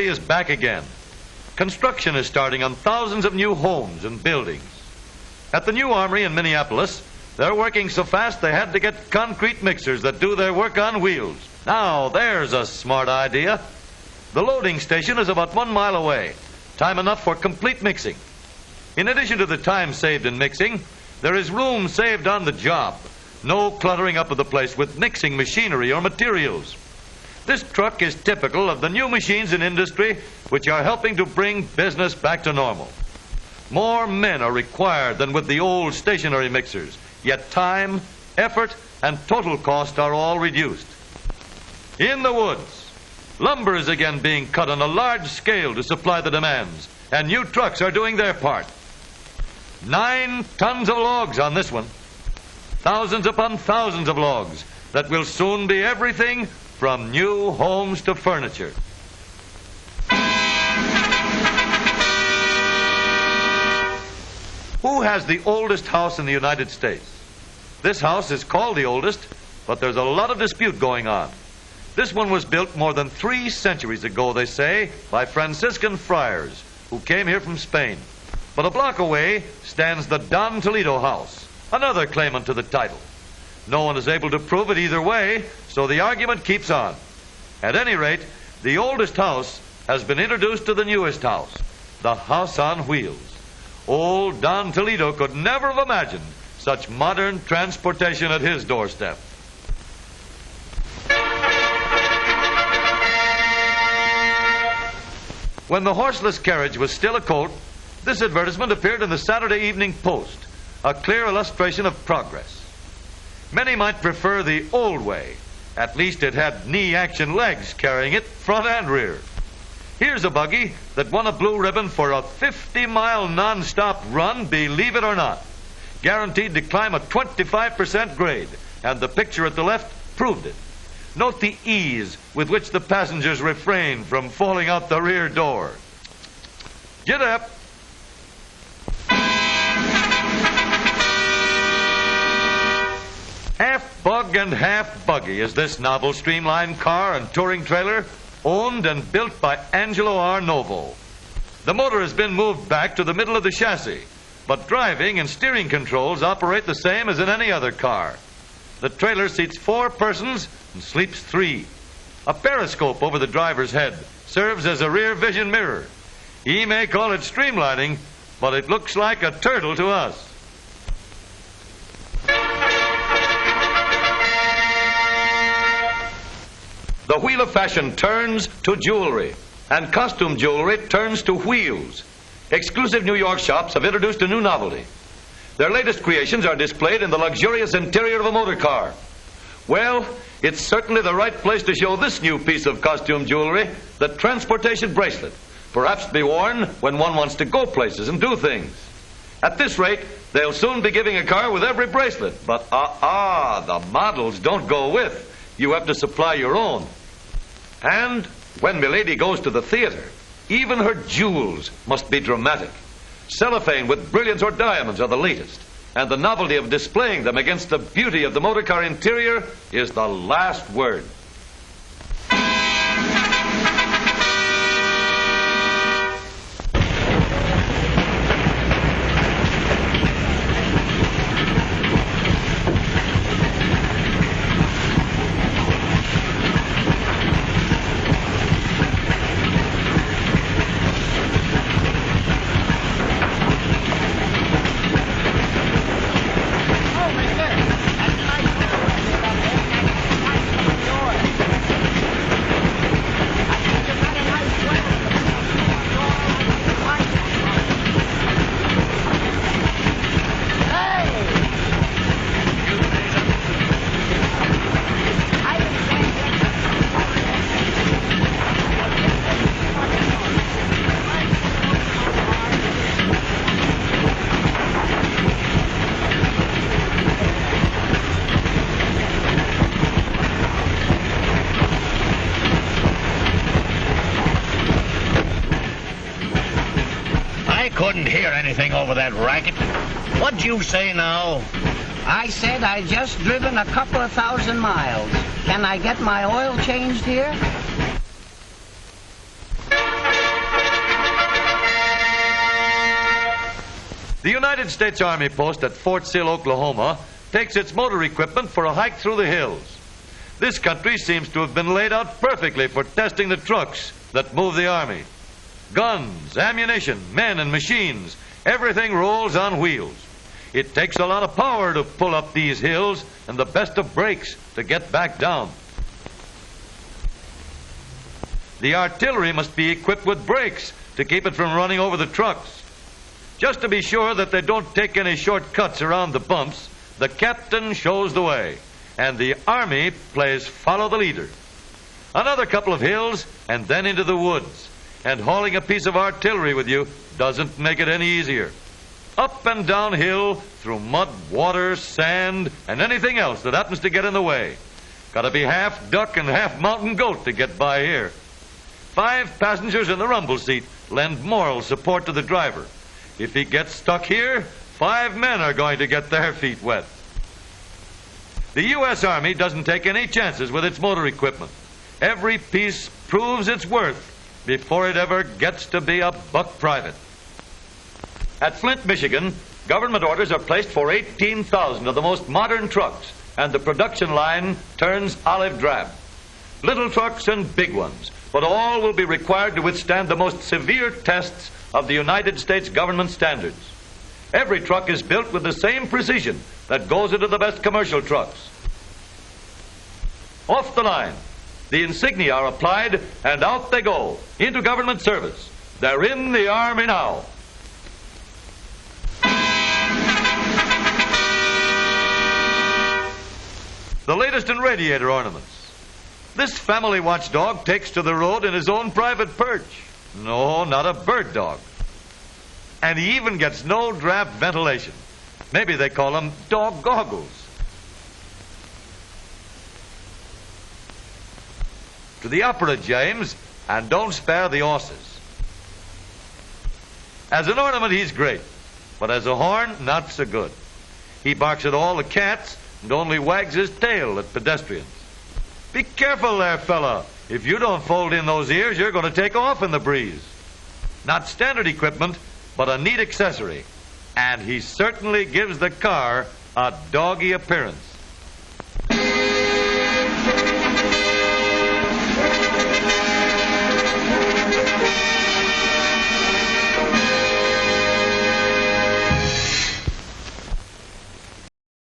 is back again. Construction is starting on thousands of new homes and buildings. At the new armory in Minneapolis, they're working so fast they had to get concrete mixers that do their work on wheels. Now, there's a smart idea. The loading station is about 1 mile away. Time enough for complete mixing. In addition to the time saved in mixing, there is room saved on the job. No cluttering up of the place with mixing machinery or materials. This truck is typical of the new machines in industry which are helping to bring business back to normal. More men are required than with the old stationary mixers, yet time, effort, and total cost are all reduced. In the woods, lumber is again being cut on a large scale to supply the demands, and new trucks are doing their part. 9 tons of logs on this one. Thousands upon thousands of logs that will soon be everything from new homes to furniture. Who has the oldest house in the United States? This house is called the oldest, but there's a lot of dispute going on. This one was built more than 3 centuries ago, they say, by Franciscan friars who came here from Spain. But a block away stands the Don Toledo house, another claimant to the title. No one is able to prove it either way, so the argument keeps on. At any rate, the oldest house has been introduced to the newest house, the house on wheels. Old Don Toledo could never have imagined such modern transportation at his doorstep. When the horseless carriage was still a colt, this advertisement appeared in the Saturday Evening Post, a clear illustration of progress. Many might prefer the old way. At least it had knee-action legs carrying it, front and rear. Here's a buggy that won a blue ribbon for a 50-mile non-stop run, believe it or not. Guaranteed to climb a 25% grade, and the picture at the left proved it. Note the ease with which the passengers refrained from falling out the rear door. Get up. Half bug and half buggy is this novel streamlined car and touring trailer, owned and built by Angelo R. Novo. The motor has been moved back to the middle of the chassis, but driving and steering controls operate the same as in any other car. The trailer seats 4 persons and sleeps 3. A periscope over the driver's head serves as a rear vision mirror. He may call it streamlining, but it looks like a turtle to us. The wheel of fashion turns to jewelry, and costume jewelry turns to wheels. Exclusive New York shops have introduced a new novelty. Their latest creations are displayed in the luxurious interior of a motor car. Well, it's certainly the right place to show this new piece of costume jewelry, the transportation bracelet, perhaps to be worn when one wants to go places and do things. At this rate, they'll soon be giving a car with every bracelet, but the models don't go with. You have to supply your own. And when milady goes to the theater, even her jewels must be dramatic. Cellophane with brilliants or diamonds are the latest, and the novelty of displaying them against the beauty of the motor car interior is the last word. Couldn't hear anything over that racket. What'd you say now? I said I just driven a couple of 1,000 miles. Can I get my oil changed here? The United States Army post at Fort Sill, Oklahoma, takes its motor equipment for a hike through the hills. This country seems to have been laid out perfectly for testing the trucks that move the Army. Guns, ammunition, men and machines, everything rolls on wheels. It takes a lot of power to pull up these hills and the best of brakes to get back down. The artillery must be equipped with brakes to keep it from running over the trucks. Just to be sure that they don't take any shortcuts around the bumps, the captain shows the way, and the Army plays follow the leader. Another couple of hills and then into the woods, and hauling a piece of artillery with you doesn't make it any easier. Up and downhill through mud, water, sand, and anything else that happens to get in the way. Gotta be half duck and half mountain goat to get by here. 5 passengers in the rumble seat lend moral support to the driver. If he gets stuck here, 5 men are going to get their feet wet. The U.S. Army doesn't take any chances with its motor equipment. Every piece proves its worth before it ever gets to be a buck private. At Flint, Michigan, government orders are placed for 18,000 of the most modern trucks, and the production line turns olive drab. Little trucks and big ones, but all will be required to withstand the most severe tests of the United States government standards. Every truck is built with the same precision that goes into the best commercial trucks. Off the line, the insignia are applied, and out they go, into government service. They're in the Army now. The latest in radiator ornaments. This family watchdog takes to the road in his own private perch. No, not a bird dog. And he even gets no draft ventilation. Maybe they call them dog goggles. To the opera, James, and don't spare the horses. As an ornament, he's great, but as a horn, not so good. He barks at all the cats and only wags his tail at pedestrians. Be careful there, fella. If you don't fold in those ears, you're going to take off in the breeze. Not standard equipment, but a neat accessory. And he certainly gives the car a doggy appearance.